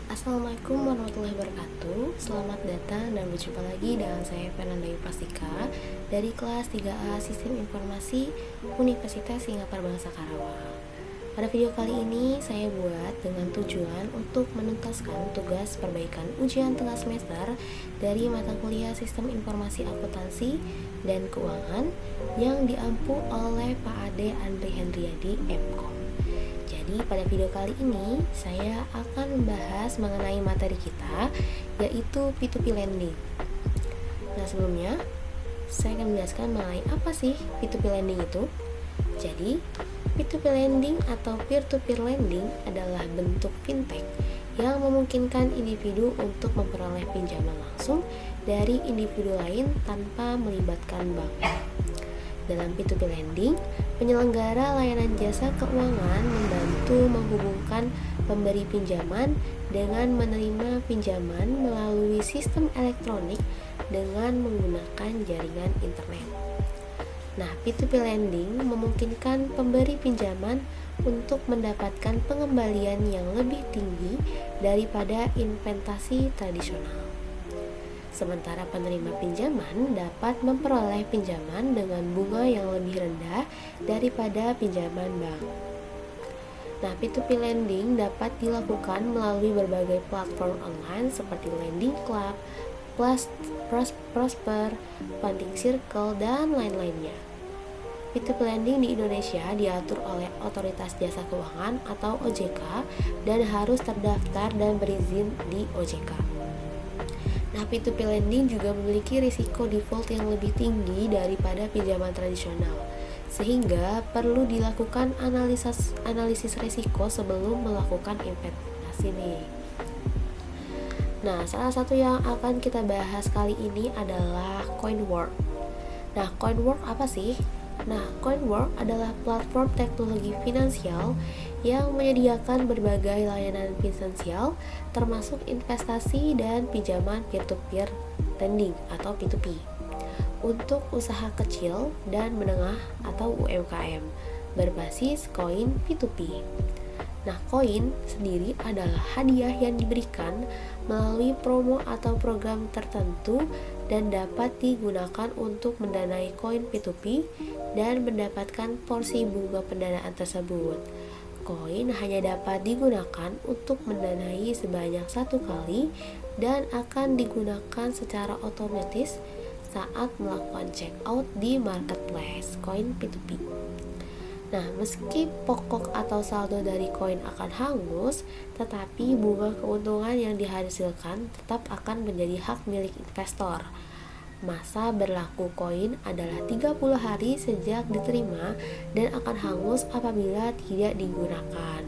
Assalamualaikum warahmatullahi wabarakatuh. Selamat datang dan berjumpa lagi dengan saya Fernanda Yupastika dari kelas 3A Sistem Informasi Universitas Singapura Bangsa Karawang. Pada video kali ini saya buat dengan tujuan untuk menuntaskan tugas perbaikan ujian tengah semester dari mata kuliah Sistem Informasi Akuntansi dan Keuangan yang diampu oleh Pak Ade Andri Hendriadi MKOM. Jadi pada video kali ini saya akan membahas mengenai materi kita, yaitu P2P lending. Nah, sebelumnya saya akan menjelaskan mengenai apa sih P2P lending itu. Jadi P2P lending atau peer-to-peer lending adalah bentuk fintech yang memungkinkan individu untuk memperoleh pinjaman langsung dari individu lain tanpa melibatkan bank. Dalam P2P lending, penyelenggara layanan jasa keuangan membantu menghubungkan pemberi pinjaman dengan menerima pinjaman melalui sistem elektronik dengan menggunakan jaringan internet. Nah, P2P lending memungkinkan pemberi pinjaman untuk mendapatkan pengembalian yang lebih tinggi daripada investasi tradisional. Sementara penerima pinjaman dapat memperoleh pinjaman dengan bunga yang lebih rendah daripada pinjaman bank. Nah, P2P lending dapat dilakukan melalui berbagai platform online seperti Lending Club, Prosper, Funding Circle, dan lain-lainnya. P2P lending di Indonesia diatur oleh Otoritas Jasa Keuangan atau OJK dan harus terdaftar dan berizin di OJK. Nah, P2P lending juga memiliki risiko default yang lebih tinggi daripada pinjaman tradisional, sehingga perlu dilakukan analisis risiko sebelum melakukan investasi nih. Nah, salah satu yang akan kita bahas kali ini adalah CoinWorks. Nah, CoinWorks apa sih? Nah, CoinWorks adalah platform teknologi finansial yang menyediakan berbagai layanan finansial termasuk investasi dan pinjaman peer-to-peer lending atau P2P untuk usaha kecil dan menengah atau UMKM berbasis koin P2P. Nah, koin sendiri adalah hadiah yang diberikan melalui promo atau program tertentu dan dapat digunakan untuk mendanai koin P2P dan mendapatkan porsi bunga pendanaan tersebut. Koin hanya dapat digunakan untuk mendanai sebanyak satu kali dan akan digunakan secara otomatis saat melakukan check out di marketplace koin P2P. Nah, meski pokok atau saldo dari koin akan hangus, tetapi bunga keuntungan yang dihasilkan tetap akan menjadi hak milik investor. Masa berlaku koin adalah 30 hari sejak diterima dan akan hangus apabila tidak digunakan.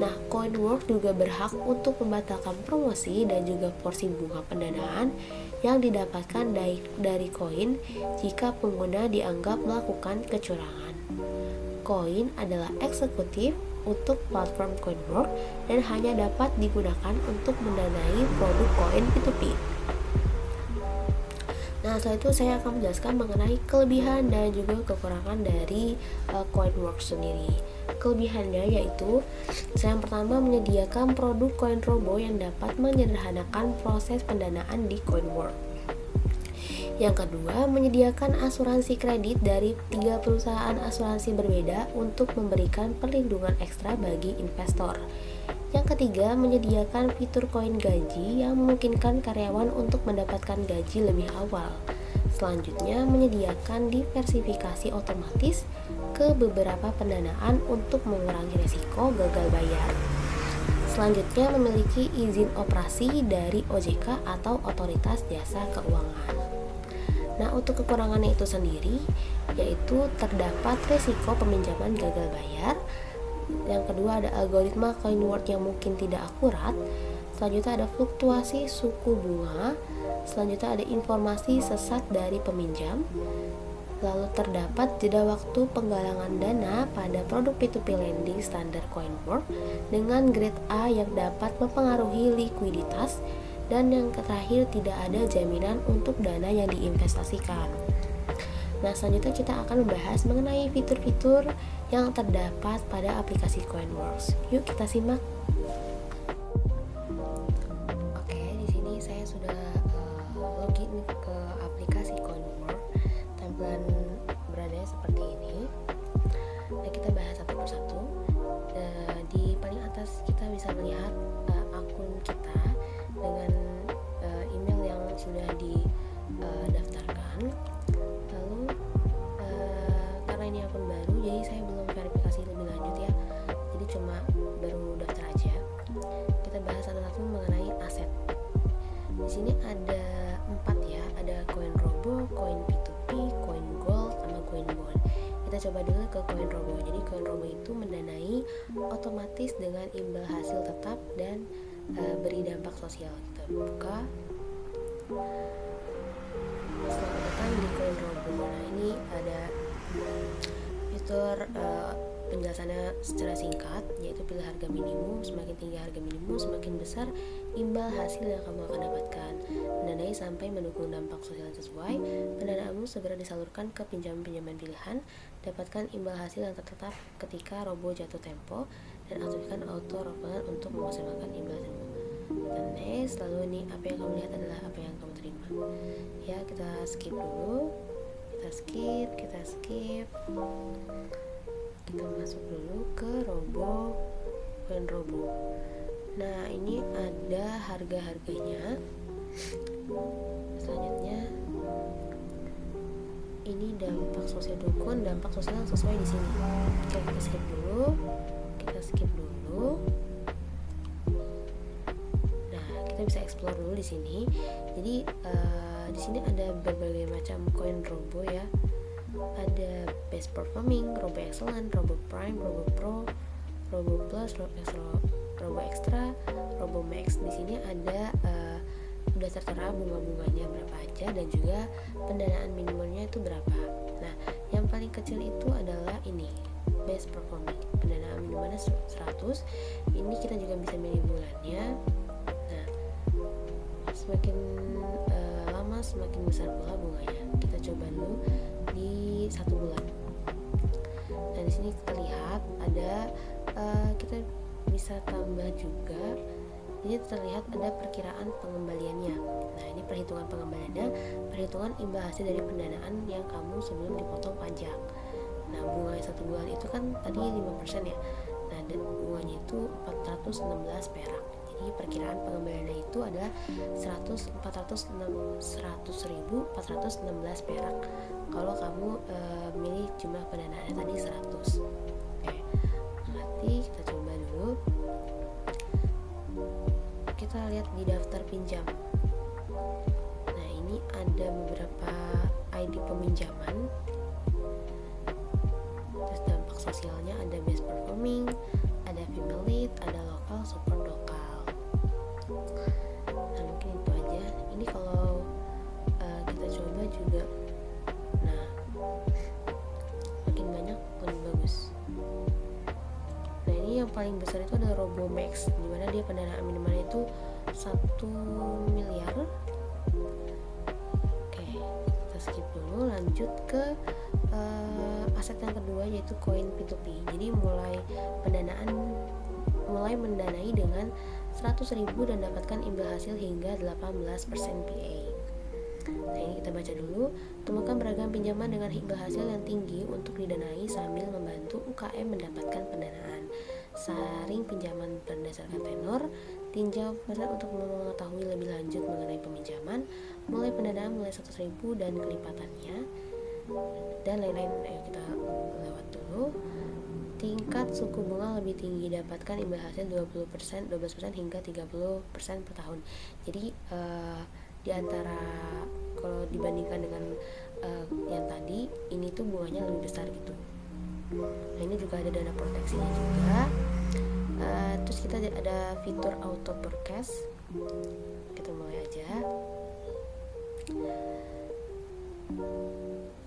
Nah, CoinWorks juga berhak untuk membatalkan promosi dan juga porsi bunga pendanaan yang didapatkan dari koin jika pengguna dianggap melakukan kecurangan. Koin adalah eksekutif untuk platform CoinWorks dan hanya dapat digunakan untuk mendanai produk koin P2P. Nah, setelah itu saya akan menjelaskan mengenai kelebihan dan juga kekurangan dari CoinWorks sendiri. Kelebihannya yaitu yang pertama menyediakan produk koin robo yang dapat menyederhanakan proses pendanaan di CoinWorks. Yang kedua, menyediakan asuransi kredit dari 3 perusahaan asuransi berbeda untuk memberikan perlindungan ekstra bagi investor. Yang ketiga, menyediakan fitur koin gaji yang memungkinkan karyawan untuk mendapatkan gaji lebih awal. Selanjutnya, menyediakan diversifikasi otomatis ke beberapa pendanaan untuk mengurangi risiko gagal bayar. Selanjutnya, memiliki izin operasi dari OJK atau Otoritas Jasa Keuangan. Nah, untuk kekurangannya itu sendiri, yaitu terdapat risiko peminjaman gagal bayar. Yang kedua, ada algoritma CoinWorks yang mungkin tidak akurat. Selanjutnya ada fluktuasi suku bunga. Selanjutnya ada informasi sesat dari peminjam. Lalu terdapat jeda waktu penggalangan dana pada produk P2P lending standar CoinWorks dengan grade A yang dapat mempengaruhi likuiditas. Dan yang terakhir, tidak ada jaminan untuk dana yang diinvestasikan. Nah, selanjutnya kita akan membahas mengenai fitur-fitur yang terdapat pada aplikasi CoinWorks. Yuk kita simak. yaitu mengenai aset. Di sini ada 4 ya, ada koin robo, koin P2P, koin gold, sama koin bond. Kita coba dulu ke koin robo. Jadi koin robo itu mendanai otomatis dengan imbal hasil tetap dan beri dampak sosial. Kita buka. Selamat datang di koin robo. Nah, ini ada fitur penjelasannya secara singkat, yaitu pilih harga minimum. Semakin tinggi harga minimum, semakin besar imbal hasil yang kamu akan dapatkan. Mendanai sampai mendukung dampak sosial sesuai. Pendanaanmu segera disalurkan ke pinjaman-pinjaman pilihan. Dapatkan imbal hasil yang tetap ketika robo jatuh tempo, dan aktifkan auto roll untuk memaksimalkan imbal hasilmu. Dan next, lalu ini apa yang kamu lihat adalah apa yang kamu terima. Ya, kita skip dulu. Kita skip. Kita masuk dulu ke robo, koin robo. Nah, ini ada harga-harganya. Selanjutnya ini dampak sosial dukun, dampak sosial yang sesuai di sini. Oke, kita skip dulu. Nah, kita bisa explore dulu di sini. Jadi di sini ada berbagai macam koin robo ya. Ada best performing, robo excellent, robo prime, robo pro, robo plus, robo extra, robo max. Di sini ada udah tertera bunga-bunganya berapa aja, dan juga pendanaan minimumnya itu berapa. Nah, yang paling kecil itu adalah ini, best performing. Pendanaan minimalnya 100. Ini kita juga bisa milih bulannya. Nah, semakin lama semakin besar pula bunganya. Kita coba dulu di 1 bulan. Nah, di sini kita lihat ada kita bisa tambah juga. Jadi terlihat ada perkiraan pengembaliannya. Nah, ini perhitungan pengembaliannya, perhitungan imbal hasil dari pendanaan yang kamu sebelum dipotong pajak. Nah, bunga 1 bulan itu kan tadi 5% ya. Nah, dan bunganya itu 416 perak. Jadi perkiraan pengembaliannya itu adalah 100.416 perak. Kalau kamu milih jumlah pendanaannya tadi 100. Oke. Berarti kita coba dulu. Kita lihat di daftar pinjam. Nah, ini ada beberapa ID peminjaman. Terus dampak sosialnya ada best performing, ada female lead, ada lokal, support lokal. Nah, mungkin itu aja. Ini kalau kita coba juga, nah, makin banyak lebih bagus. Nah, ini yang paling besar itu adalah Robo Max, dimana dia pendanaan minimalnya itu 1 miliar. Oke, kita skip dulu, lanjut ke aset yang kedua, yaitu koin P2P. Jadi mulai mendanai dengan 100.000 dan dapatkan imbal hasil hingga 18% PA. Nah, ini kita baca dulu. Temukan beragam pinjaman dengan imbal hasil yang tinggi untuk didanai sambil membantu UKM mendapatkan pendanaan. Saring pinjaman berdasarkan tenor, tinjau pasar untuk mengetahui lebih lanjut mengenai peminjaman, mulai pendanaan mulai 100.000 dan kelipatannya, dan lain-lain. Ayo kita lewat dulu. Tingkat suku bunga lebih tinggi, dapatkan imbal hasil 12% hingga 30% per tahun. Jadi di antara, kalau dibandingkan dengan yang tadi, ini tuh bunganya lebih besar gitu. Nah, ini juga ada dana proteksinya juga. Terus kita ada fitur auto forecast. Kita mulai aja.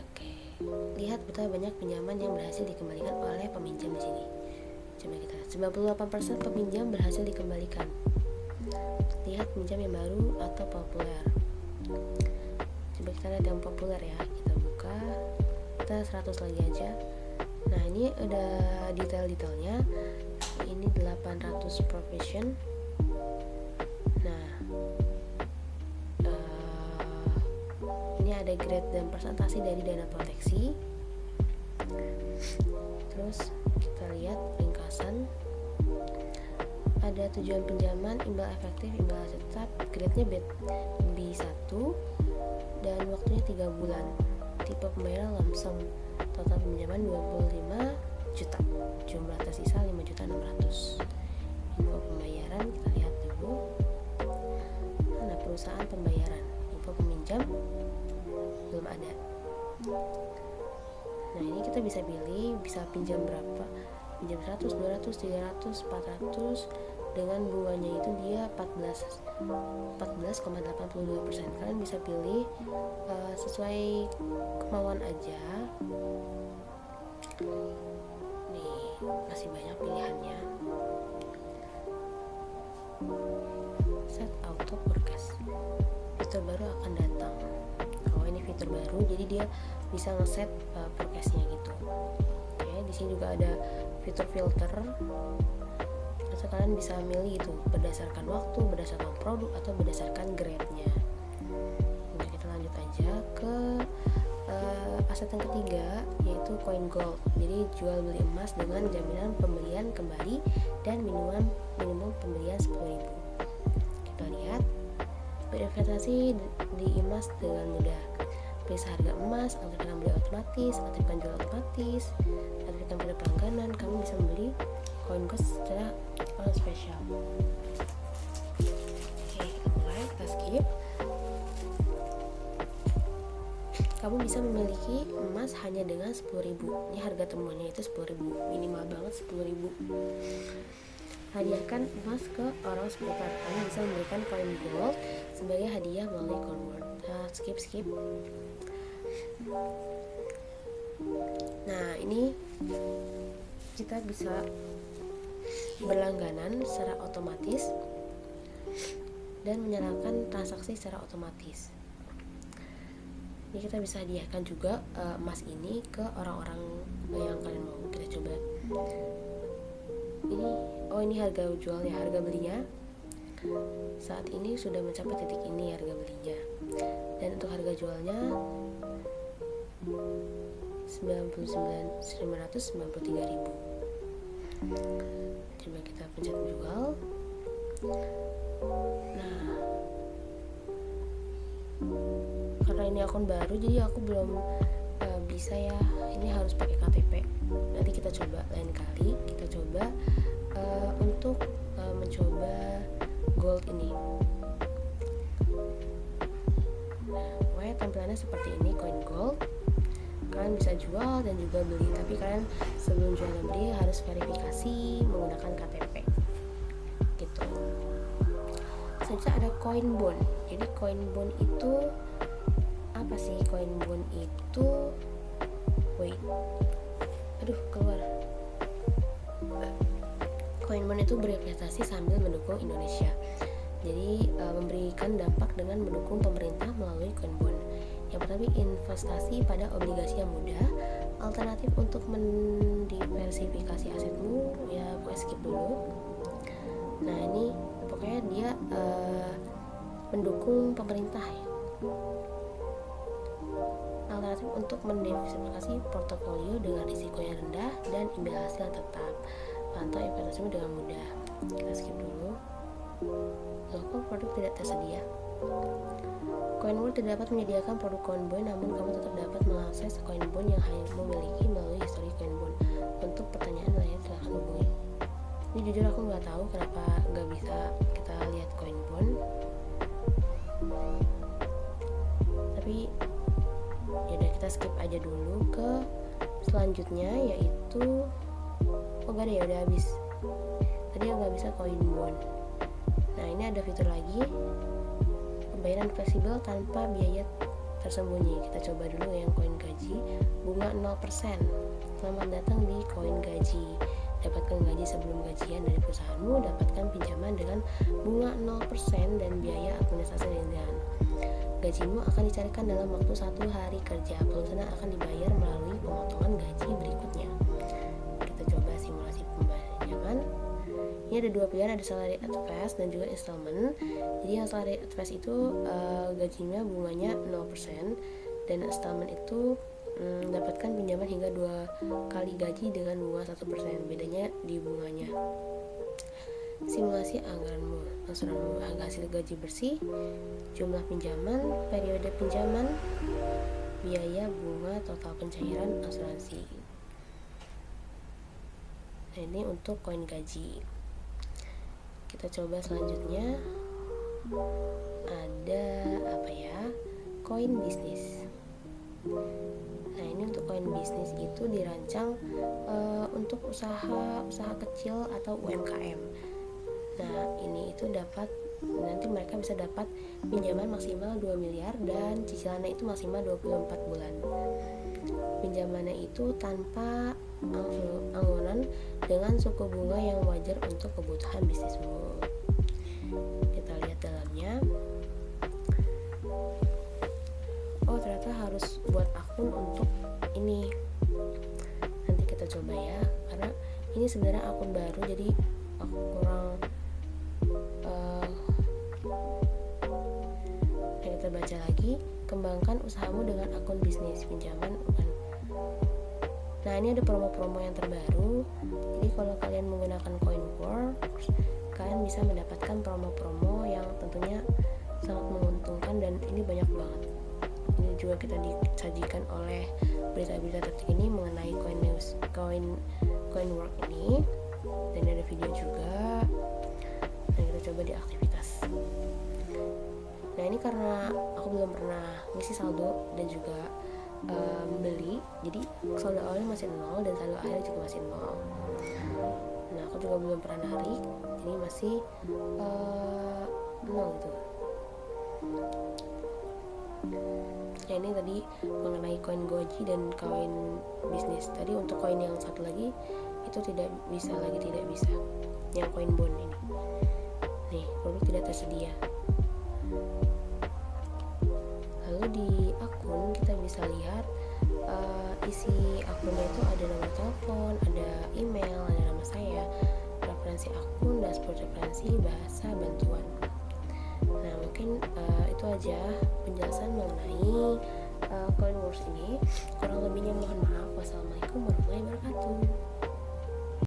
Oke, lihat betapa banyak pinjaman yang berhasil dikembalikan oleh peminjam di sini. Coba kita lihat, 98% peminjam berhasil dikembalikan. Lihat pinjam yang baru atau populer. Coba kita lihat yang populer ya. Kita buka, kita 100 lagi aja. Nah, ini udah detail-detailnya. Ini 800 profession. Nah, ini ada grade dan presentasi dari dana proteksi. Terus kita lihat ringkasan. Ada tujuan pinjaman, imbal efektif, imbal hasil tetap, grade-nya B1 dan waktunya 3 bulan. Tipe pembayaran lump sum, total pinjaman 25 juta, jumlah tersisa 5.600.000. Info pembayaran kita lihat dulu. perusahaan pembayaran. Info peminjam belum ada. Nah, ini kita bisa pilih bisa pinjam berapa, pinjam 100, 200, 300, 400 dengan bunganya itu dia 14,82%. Kalian bisa pilih sesuai kemauan aja. Nih, masih banyak pilihannya. Set auto forecast. Fitur baru akan datang. Oh, ini fitur baru, jadi dia bisa ngeset forecastnya gitu. Oke, di sini juga ada fitur filter. Terus kalian bisa milih itu berdasarkan waktu, berdasarkan produk, atau berdasarkan grade-nya. Nah, kita lanjut aja ke aset yang ketiga, yaitu coin gold. Jadi jual beli emas dengan jaminan pembelian kembali dan minimum pembelian 10.000. Kita lihat berinvestasi di emas dengan mudah. Periksa harga emas, aktifkan beli otomatis, aktifkan jual otomatis, aktifkan pada pelangganan. Kamu bisa membeli coin gold secara spesial. Oke, kita mulai, kita skip. Kamu bisa memiliki emas hanya dengan 10.000. Ini harga temuannya itu 10.000, minimal banget 10.000. Hadiahkan emas ke orang sekitar. Kamu bisa memberikan koin gold sebagai hadiah melalui Convert. Skip. Nah, ini kita bisa berlangganan secara otomatis dan menyalakan transaksi secara otomatis. Ini kita bisa hadiahkan juga emas ini ke orang-orang yang kalian mau. Kita coba. Ini harga jualnya, harga belinya saat ini sudah mencapai titik ini harga belinya. Dan untuk harga jualnya 99.993.000. Coba kita pencet jual. Nah, karena ini akun baru jadi aku belum bisa ya, ini harus pakai KTP. Nanti kita coba lain kali, kita coba untuk mencoba gold ini. Pokoknya tampilannya seperti ini, coin gold. Kalian bisa jual dan juga beli, tapi kalian sebelum jual dan beli harus verifikasi menggunakan KTP gitu. Selanjutnya ada coin bond. Jadi coin bond itu apa sih? Coin bond itu keluar. Coin bond itu berinvestasi sambil mendukung Indonesia. Jadi memberikan dampak dengan mendukung pemerintah melalui coin bond. Yang pertama, investasi pada obligasi yang mudah, alternatif untuk mendiversifikasi asetmu. Ya, gue skip dulu. Nah, ini pokoknya dia mendukung pemerintah ya. Alternatif untuk mendiversifikasi portofolio dengan risiko yang rendah dan imbal hasil yang tetap. Pantau investasimu dengan mudah. Kita skip dulu. Loh, produk tidak tersedia? CoinWorld tidak dapat menyediakan produk CoinBond, namun kamu tetap dapat mengakses CoinBond yang hanya memiliki melalui histori CoinBond. Untuk pertanyaan lainnya silahkan hubungi. Ini jujur aku nggak tahu kenapa nggak bisa kita lihat CoinBond. Tapi yaudah, kita skip aja dulu ke selanjutnya, yaitu gak ada ya, udah habis. Tadi nggak bisa CoinBond. Nah, ini ada fitur lagi, pembayaran fleksibel tanpa biaya tersembunyi. Kita coba dulu yang koin gaji, bunga 0%. Selamat datang di koin gaji. Dapatkan gaji sebelum gajian dari perusahaanmu, dapatkan pinjaman dengan bunga 0% dan biaya administrasi ringan. Gajimu akan dicarikan dalam waktu 1 hari kerja. Perusahaan akan dibayar melalui pemotongan gaji berikutnya. Kita coba simulasi pinjaman. Ini ada 2 pilihan, ada salary advance dan juga installment. Jadi yang salary advance itu gajinya bunganya 0% dan installment itu dapatkan pinjaman hingga 2 kali gaji dengan bunga 1%. Bedanya di bunganya. Simulasi anggaranmu, angsuranmu, harga hasil gaji bersih, jumlah pinjaman, periode pinjaman, biaya, bunga, total pencairan, asuransi. Nah, ini untuk koin gaji. Kita coba selanjutnya ada apa ya, koin bisnis. Nah, ini untuk koin bisnis itu dirancang untuk usaha kecil atau UMKM. Nah, ini itu nanti mereka bisa dapat pinjaman maksimal 2 miliar dan cicilannya itu maksimal 24 bulan. Pinjamannya itu tanpa angsuran dengan suku bunga yang wajar untuk kebutuhan bisnismu. Kita lihat dalamnya. Oh, ternyata harus buat akun untuk ini. Nanti kita coba ya, karena ini sebenarnya akun baru, jadi aku kurang kita baca lagi. Kembangkan usahamu dengan akun bisnis pinjaman. Nah, ini ada promo-promo yang terbaru. Jadi kalau kalian menggunakan Coinworks, kalian bisa mendapatkan promo-promo yang tentunya sangat menguntungkan, dan ini banyak banget. Ini juga kita disajikan oleh berita-berita detik ini mengenai Coinworks ini, dan ada video juga. Nah, kita coba di aktivitas. Nah, ini karena aku belum pernah ngisi saldo dan juga beli, jadi saldo awalnya masih 0 dan saldo akhirnya juga masih 0. Nah, aku juga belum pernah narik, jadi masih 0 gitu. Ya, ini tadi mengenai koin Goji dan koin bisnis. Tadi untuk koin yang satu lagi itu tidak bisa, yang koin bond ini. Nih, produk tidak tersedia. Lalu di akun kita bisa lihat isi akunnya itu ada nomor telepon, ada email, ada nama saya, referensi akun, dashboard referensi, bahasa, bantuan. Nah, mungkin itu aja penjelasan mengenai Coinworks ini. Kurang lebihnya mohon maaf. Wassalamualaikum warahmatullahi wabarakatuh.